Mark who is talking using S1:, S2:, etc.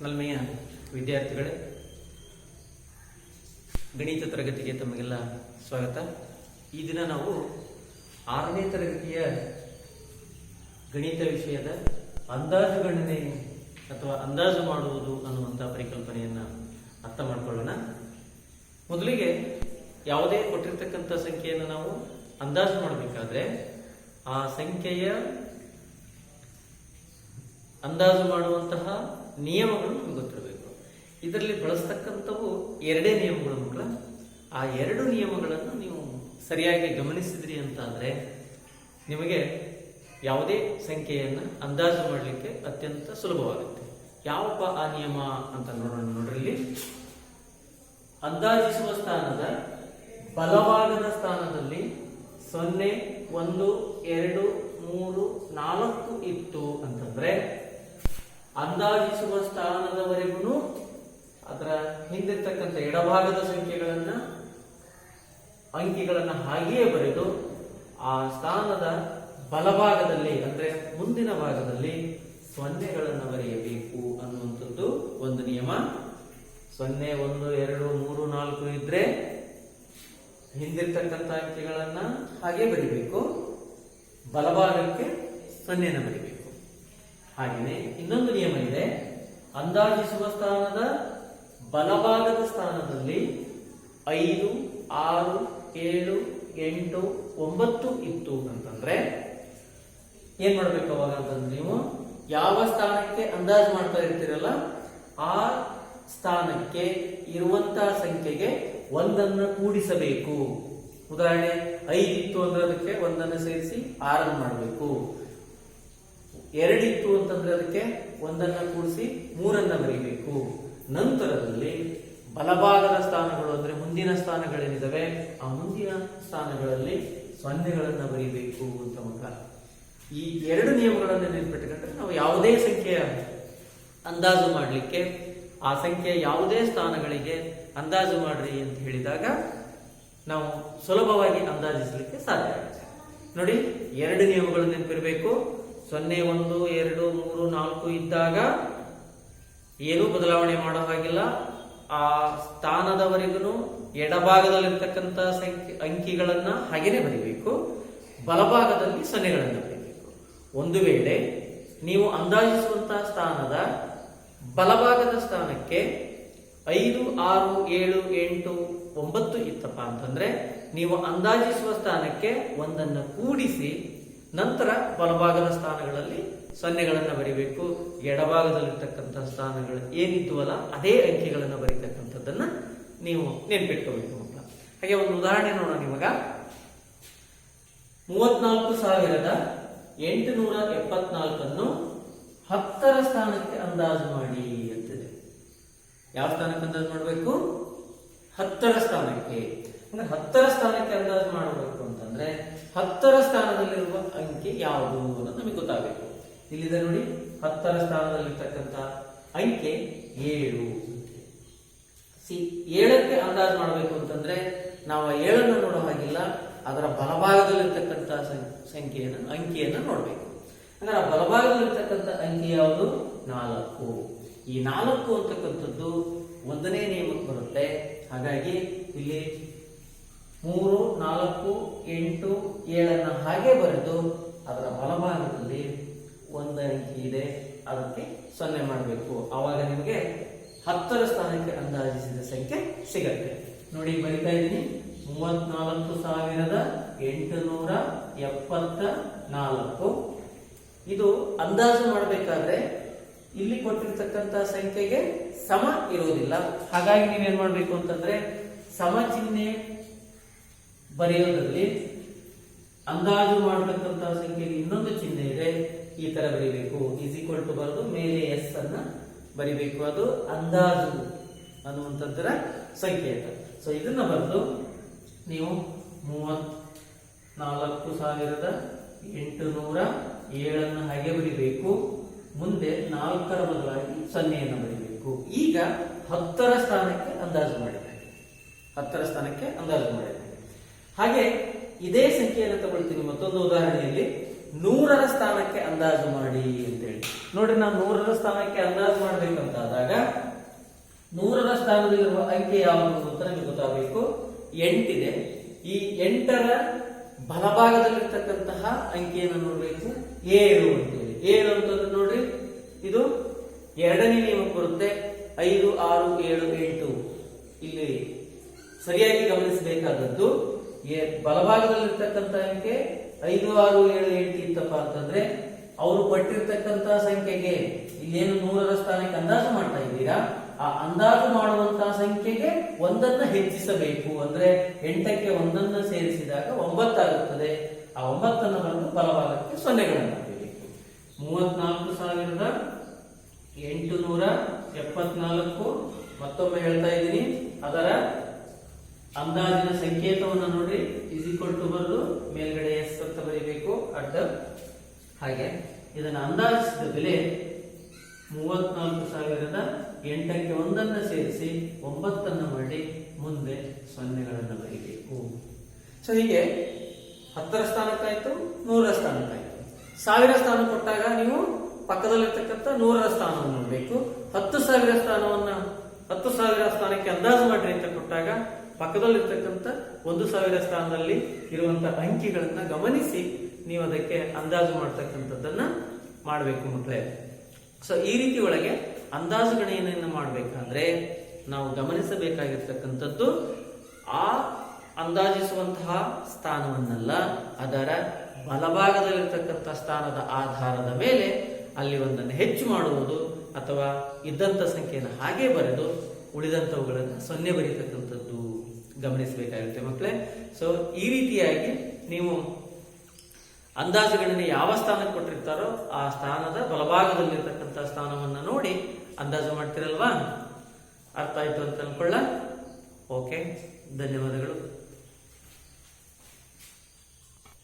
S1: ನಲ್ಮೆಯ ವಿದ್ಯಾರ್ಥಿಗಳೇ, ಗಣಿತ ತರಗತಿಗೆ ತಮಗೆಲ್ಲ ಸ್ವಾಗತ. ಈ ದಿನ ನಾವು 6ನೇ ತರಗತಿಯ ಗಣಿತ ವಿಷಯದ ಅಂದಾಜು ಗಣನೆ ಅಥವಾ ಅಂದಾಜು ಮಾಡುವುದು ಅನ್ನುವಂಥ ಪರಿಕಲ್ಪನೆಯನ್ನು ಅರ್ಥ ಮಾಡಿಕೊಳ್ಳೋಣ. ಮೊದಲಿಗೆ ಯಾವುದೇ ಕೊಟ್ಟಿರ್ತಕ್ಕಂಥ ಸಂಖ್ಯೆಯನ್ನು ನಾವು ಅಂದಾಜು ಮಾಡಬೇಕಾದ್ರೆ ಆ ಸಂಖ್ಯೆಯ ಅಂದಾಜು ಮಾಡುವಂತಹ ನಿಯಮಗಳು ನಮಗೆ ಗೊತ್ತಿರಬೇಕು. ಇದರಲ್ಲಿ ಬಳಸ್ತಕ್ಕಂಥವು ಎರಡೇ ನಿಯಮಗಳು ಮಕ್ಕಳ. ಆ ಎರಡು ನಿಯಮಗಳನ್ನು ನೀವು ಸರಿಯಾಗಿ ಗಮನಿಸಿದ್ರಿ ಅಂತಾದರೆ ನಿಮಗೆ ಯಾವುದೇ ಸಂಖ್ಯೆಯನ್ನು ಅಂದಾಜು ಮಾಡಲಿಕ್ಕೆ ಅತ್ಯಂತ ಸುಲಭವಾಗುತ್ತೆ. ಯಾವಪ್ಪ ಆ ನಿಯಮ ಅಂತ ನೋಡ್ರಿ. ಅಂದಾಜಿಸುವ ಸ್ಥಾನದ ಬಲಭಾಗದ ಸ್ಥಾನದಲ್ಲಿ 0, 1, 2, 3, 4 ಇತ್ತು ಅಂತಂದ್ರೆ ಅಂದಾಜಿಸುವ ಸ್ಥಾನದವರೆಗೂ ಅದರ ಹಿಂದಿರ್ತಕ್ಕಂಥ ಎಡಭಾಗದ ಅಂಕಿಗಳನ್ನ ಹಾಗೆಯೇ ಬರೆದು ಆ ಸ್ಥಾನದ ಬಲಭಾಗದಲ್ಲಿ ಅಂದ್ರೆ ಮುಂದಿನ ಭಾಗದಲ್ಲಿ 0ಗಳನ್ನು ಬರೆಯಬೇಕು ಅನ್ನುವಂಥದ್ದು ಒಂದು ನಿಯಮ. 0, 1, 2, 3, 4 ಇದ್ರೆ ಹಿಂದಿರ್ತಕ್ಕಂಥ ಅಂಕಿಗಳನ್ನ ಹಾಗೆ ಬರಿಬೇಕು, ಬಲಭಾಗಕ್ಕೆ 0ನ ಬರಿಬೇಕು. ಹಾಗೆಯೇ ಇನ್ನೊಂದು ನಿಯಮ ಇದೆ. ಅಂದಾಜಿಸುವ ಸ್ಥಾನದ ಬಲಭಾಗದ ಸ್ಥಾನದಲ್ಲಿ 5, 6, 7, 8, 9 ಇತ್ತು ಅಂತಂದ್ರೆ ಏನ್ ಮಾಡ್ಬೇಕು ಅವಾಗ ಅಂತಂದ್ರೆ ನೀವು ಯಾವ ಸ್ಥಾನಕ್ಕೆ ಅಂದಾಜು ಮಾಡ್ತಾ ಇರ್ತೀರಲ್ಲ ಆ ಸ್ಥಾನಕ್ಕೆ ಇರುವಂತಹ ಸಂಖ್ಯೆಗೆ 1ಅನ್ನು ಕೂಡಿಸಬೇಕು. ಉದಾಹರಣೆ 5 ಇತ್ತು ಅಂದ್ರೆ ಅದಕ್ಕೆ 1ಅನ್ನು ಸೇರಿಸಿ 6 ಮಾಡಬೇಕು. 2 ಇತ್ತು ಅಂತಂದ್ರೆ ಅದಕ್ಕೆ 1ಅನ್ನು ಕೂಡಿಸಿ 3ಅನ್ನು ಬರೀಬೇಕು. ನಂತರದಲ್ಲಿ ಬಲಭಾಗದ ಸ್ಥಾನಗಳು ಅಂದ್ರೆ ಮುಂದಿನ ಸ್ಥಾನಗಳೇನಿದಾವೆ ಆ ಮುಂದಿನ ಸ್ಥಾನಗಳಲ್ಲಿ 0ಗಳನ್ನು ಬರೀಬೇಕು ಅಂತ ಮಕ್ಕಳ. ಈ ಎರಡು ನಿಯಮಗಳನ್ನು ನೆನಪಿಟ್ಟುಕೊಂಡ್ರೆ ನಾವು ಯಾವುದೇ ಸಂಖ್ಯೆಯ ಅಂದಾಜು ಮಾಡಲಿಕ್ಕೆ ಆ ಸಂಖ್ಯೆಯ ಯಾವುದೇ ಸ್ಥಾನಗಳಿಗೆ ಅಂದಾಜು ಮಾಡ್ರಿ ಅಂತ ಹೇಳಿದಾಗ ನಾವು ಸುಲಭವಾಗಿ ಅಂದಾಜಿಸಲಿಕ್ಕೆ ಸಾಧ್ಯ ಆಗುತ್ತೆ. ನೋಡಿ, ಎರಡು ನಿಯಮಗಳು ನೆನಪಿರಬೇಕು. 0, 1, 2, 3, 4 ಇದ್ದಾಗ ಏನೂ ಬದಲಾವಣೆ ಮಾಡೋ ಹಾಗಿಲ್ಲ. ಆ ಸ್ಥಾನದವರೆಗೂ ಎಡಭಾಗದಲ್ಲಿರ್ತಕ್ಕಂಥ ಅಂಕಿಗಳನ್ನ ಹಾಗೇನೆ ಬರೀಬೇಕು, ಬಲಭಾಗದಲ್ಲಿ 0ಗಳನ್ನು ಬರೀಬೇಕು. ಒಂದು ವೇಳೆ ನೀವು ಅಂದಾಜಿಸುವಂತಹ ಸ್ಥಾನದ ಬಲಭಾಗದ ಸ್ಥಾನಕ್ಕೆ 5, 6, 7, 8, 9 ಇತ್ತಪ್ಪ ಅಂತಂದ್ರೆ ನೀವು ಅಂದಾಜಿಸುವ ಸ್ಥಾನಕ್ಕೆ 1ಅನ್ನು ಕೂಡಿಸಿ ನಂತರ ಬಲಭಾಗದ ಸ್ಥಾನಗಳಲ್ಲಿ 0ಗಳನ್ನು ಬರೀಬೇಕು. ಎಡಭಾಗದಲ್ಲಿರ್ತಕ್ಕಂಥ ಸ್ಥಾನಗಳು ಏನಿದ್ವಲ್ಲ ಅದೇ ಅಂಕಿಗಳನ್ನು ಬರೀತಕ್ಕಂಥದ್ದನ್ನ ನೀವು ನೆನ್ಪಿಟ್ಕೋಬೇಕು ಮಕ್ಕಳ. ಹಾಗೆ ಒಂದು ಉದಾಹರಣೆ ನೋಡೋಣ. ನಿಮಗ 34,874 10ರ ಸ್ಥಾನಕ್ಕೆ ಅಂದಾಜು ಮಾಡಿ ಅಂತಿದೆ. ಯಾವ ಸ್ಥಾನಕ್ಕೆ ಅಂದಾಜು ಮಾಡಬೇಕು? 10ರ ಸ್ಥಾನಕ್ಕೆ. ಅಂದ್ರೆ 10ರ ಸ್ಥಾನಕ್ಕೆ ಅಂದಾಜು ಮಾಡಬೇಕು ಅಂತಂದ್ರೆ 10ರ ಸ್ಥಾನದಲ್ಲಿರುವ ಅಂಕಿ ಯಾವುದು ಅನ್ನೋದು ನಮಗೆ ಗೊತ್ತಾಗಬೇಕು. ಇಲ್ಲಿದೆ ನೋಡಿ, 10ರ ಸ್ಥಾನದಲ್ಲಿರ್ತಕ್ಕಂಥ ಅಂಕೆ 7. 7ಕ್ಕೆ ಅಂದಾಜು ಮಾಡಬೇಕು ಅಂತಂದ್ರೆ ನಾವು 7ಅನ್ನು ನೋಡೋ ಹಾಗಿಲ್ಲ, ಅದರ ಬಲಭಾಗದಲ್ಲಿರ್ತಕ್ಕಂಥ ಅಂಕಿಯನ್ನು ನೋಡಬೇಕು. ಅಂದ್ರೆ ಆ ಬಲಭಾಗದಲ್ಲಿರ್ತಕ್ಕಂಥ ಅಂಕಿ ಯಾವುದು? 4. ಈ 4 ಅಂತಕ್ಕಂಥದ್ದು 1ನೇ ನಿಯಮಕ್ಕೆ ಬರುತ್ತೆ. ಹಾಗಾಗಿ ಇಲ್ಲಿ 3, 4, 8, 7ಅನ್ನ ಹಾಗೆ ಬರೆದು ಅದರ ಬಲಭಾಗದಲ್ಲಿ 1 ಅಂಕಿ ಇದೆ, ಅದಕ್ಕೆ 0 ಮಾಡಬೇಕು. ಆವಾಗ ನಿಮಗೆ 10ರ ಸ್ಥಾನಕ್ಕೆ ಅಂದಾಜಿಸಿದ ಸಂಖ್ಯೆ ಸಿಗತ್ತೆ. ನೋಡಿ, ಬರಿತಾ ಇದ್ದೀನಿ. 34,874. ಇದು ಅಂದಾಜು ಮಾಡಬೇಕಾದ್ರೆ ಇಲ್ಲಿ ಕೊಟ್ಟಿರ್ತಕ್ಕಂಥ ಸಂಖ್ಯೆಗೆ ಸಮ ಇರುವುದಿಲ್ಲ. ಹಾಗಾಗಿ ನೀವೇನ್ ಮಾಡ್ಬೇಕು ಅಂತಂದ್ರೆ ಸಮ ಚಿಹ್ನೆ ಬರೆಯೋದ್ರಲ್ಲಿ ಅಂದಾಜು ಮಾಡತಕ್ಕಂತಹ ಸಂಖ್ಯೆಗೆ ಇನ್ನೊಂದು ಚಿಹ್ನೆ ಇದೆ, ಈ ತರ ಬರೀಬೇಕು. = ಬರೆದು ಮೇಲೆ S ಅನ್ನ ಬರಿಬೇಕು. ಅದು ಅಂದಾಜು ಅನ್ನುವಂಥದ್ದರ ಸಂಕೇತ. ಸೊ ಇದನ್ನ ಬರೆದು ನೀವು 34,807 ಹಾಗೆ ಬರಿಬೇಕು. ಮುಂದೆ 4ರ ಬದಲಾಗಿ 0ಯನ್ನು ಬರೀಬೇಕು. ಈಗ 10ರ ಸ್ಥಾನಕ್ಕೆ ಅಂದಾಜು ಮಾಡಿದ್ದೇನೆ. 10ರ ಸ್ಥಾನಕ್ಕೆ ಅಂದಾಜು ಮಾಡಿದ್ದೇನೆ. ಹಾಗೆ ಇದೇ ಸಂಖ್ಯೆಯನ್ನು ತಗೊಳ್ತೀನಿ ಮತ್ತೊಂದು ಉದಾಹರಣೆಯಲ್ಲಿ. 100ರ ಸ್ಥಾನಕ್ಕೆ ಅಂದಾಜು ಮಾಡಿ ಅಂತೇಳಿ. ನೋಡ್ರಿ, ನಾವು 100ರ ಸ್ಥಾನಕ್ಕೆ ಅಂದಾಜು ಮಾಡ್ಬೇಕಂತಾದಾಗ 100ರ ಸ್ಥಾನದಲ್ಲಿರುವ ಅಂಕೆ ಯಾವುದು ಅಂತ ನಮಗೆ ಗೊತ್ತಾಗಬೇಕು. 8 ಇದೆ. ಈ 8ರ ಬಲಭಾಗದಲ್ಲಿರ್ತಕ್ಕಂತಹ ಅಂಕೆಯನ್ನು ನೋಡ್ಬೇಕು. 7 ಅಂತೇಳಿ. 7 ಅಂತಂದ್ರೆ ನೋಡ್ರಿ, ಇದು ಎರಡನೇ ನಿಯಮಕ್ಕೆ ಬರುತ್ತೆ. 5, 6, 7, 8. ಇಲ್ಲಿ ಸರಿಯಾಗಿ ಗಮನಿಸಬೇಕಾದದ್ದು, ಬಲಭಾಗದಲ್ಲಿರ್ತಕ್ಕಂಥ ಅಂಕೆ 5, 6, 7, 8 ಇತ್ತಪ್ಪ ಅಂತಂದ್ರೆ ಅವರು ಕೊಟ್ಟಿರ್ತಕ್ಕಂತಹ ಸಂಖ್ಯೆಗೆ ಇಲ್ಲೇನು 100ರ ಸ್ಥಾನಕ್ಕೆ ಅಂದಾಜು ಮಾಡ್ತಾ ಇದ್ದೀರಾ, ಆ ಅಂದಾಜು ಮಾಡುವಂತಹ ಸಂಖ್ಯೆಗೆ ಒಂದನ್ನ ಹೆಚ್ಚಿಸಬೇಕು. ಅಂದ್ರೆ 8ಕ್ಕೆ ಒಂದನ್ನು ಸೇರಿಸಿದಾಗ 9 ಆಗುತ್ತದೆ. ಆ 9ಅನ್ನು ಬರೆದು ಬಲಭಾಗಕ್ಕೆ ಸೊನ್ನೆಗಳನ್ನು ಹಾಕಬೇಕು. 34,874. ಮತ್ತೊಮ್ಮೆ ಹೇಳ್ತಾ ಇದ್ದೀನಿ, ಅದರ ಅಂದಾಜಿನ ಸಂಕೇತವನ್ನು ನೋಡ್ರಿ, = ಬರೆದು ಮೇಲ್ಗಡೆ ಎಸ್ ಅಂತ ಬರೀಬೇಕು, ಅಡ್ಡ. ಹಾಗೆ ಇದನ್ನು ಅಂದಾಜಿಸಿದ ಬೆಲೆ 34,008ಕ್ಕೆ ಒಂದನ್ನು ಸೇರಿಸಿ 9ಅನ್ನು ಮಾಡಿ ಮುಂದೆ ಸೊನ್ನೆಗಳನ್ನು ಬರೀಬೇಕು. ಸೊ ಹೀಗೆ 10ರ ಸ್ಥಾನಕ್ಕಾಯ್ತು, 100ರ ಸ್ಥಾನಕ್ಕಾಯ್ತು. 1000 ಸ್ಥಾನ ಕೊಟ್ಟಾಗ ನೀವು ಪಕ್ಕದಲ್ಲಿರ್ತಕ್ಕಂಥ 100ರ ಸ್ಥಾನವನ್ನು ನೋಡಬೇಕು. 10,000 ಸ್ಥಾನಕ್ಕೆ ಅಂದಾಜು ಮಾಡ್ರಿ ಅಂತ ಕೊಟ್ಟಾಗ ಪಕ್ಕದಲ್ಲಿರ್ತಕ್ಕಂಥ 1,000 ಸ್ಥಾನದಲ್ಲಿ ಇರುವಂತಹ ಅಂಕಿಗಳನ್ನ ಗಮನಿಸಿ ನೀವು ಅದಕ್ಕೆ ಅಂದಾಜು ಮಾಡ್ತಕ್ಕಂಥದ್ದನ್ನ ಮಾಡಬೇಕು ಮಕ್ಕಳೇ. ಸೊ ಈ ರೀತಿ ಒಳಗೆ ಅಂದಾಜು ಗಣನೆಯನ್ನು ಮಾಡಬೇಕಾದ್ರೆ ನಾವು ಗಮನಿಸಬೇಕಾಗಿರ್ತಕ್ಕಂಥದ್ದು ಆ ಅಂದಾಜಿಸುವಂತಹ ಸ್ಥಾನವನ್ನಲ್ಲ, ಅದರ ಬಲಭಾಗದಲ್ಲಿರ್ತಕ್ಕಂಥ ಸ್ಥಾನದ ಆಧಾರದ ಮೇಲೆ ಅಲ್ಲಿ ಒಂದನ್ನು ಹೆಚ್ಚು ಮಾಡುವುದು ಅಥವಾ ಇದ್ದಂಥ ಸಂಖ್ಯೆಯನ್ನು ಹಾಗೆ ಬರೆದು ಉಳಿದಂಥವುಗಳನ್ನು ಸೊನ್ನೆ ಬರೀತಕ್ಕಂಥದ್ದು ಗಮನಿಸಬೇಕಾಗುತ್ತೆ ಮಕ್ಕಳೇ. ಸೊ ಈ ರೀತಿಯಾಗಿ ನೀವು ಅಂದಾಜು ಗಣನೆ ಯಾವ ಸ್ಥಾನಕ್ಕೆ ಕೊಟ್ಟಿರ್ತಾರೋ ಆ ಸ್ಥಾನದ ಬಲಭಾಗದಲ್ಲಿರ್ತಕ್ಕಂಥ ಸ್ಥಾನವನ್ನು ನೋಡಿ ಅಂದಾಜು ಮಾಡ್ತಿರಲ್ವಾ? ಅರ್ಥ ಆಯ್ತು ಅಂತ ಅನ್ಕೊಳ್ಳ. ಓಕೆ, ಧನ್ಯವಾದಗಳು.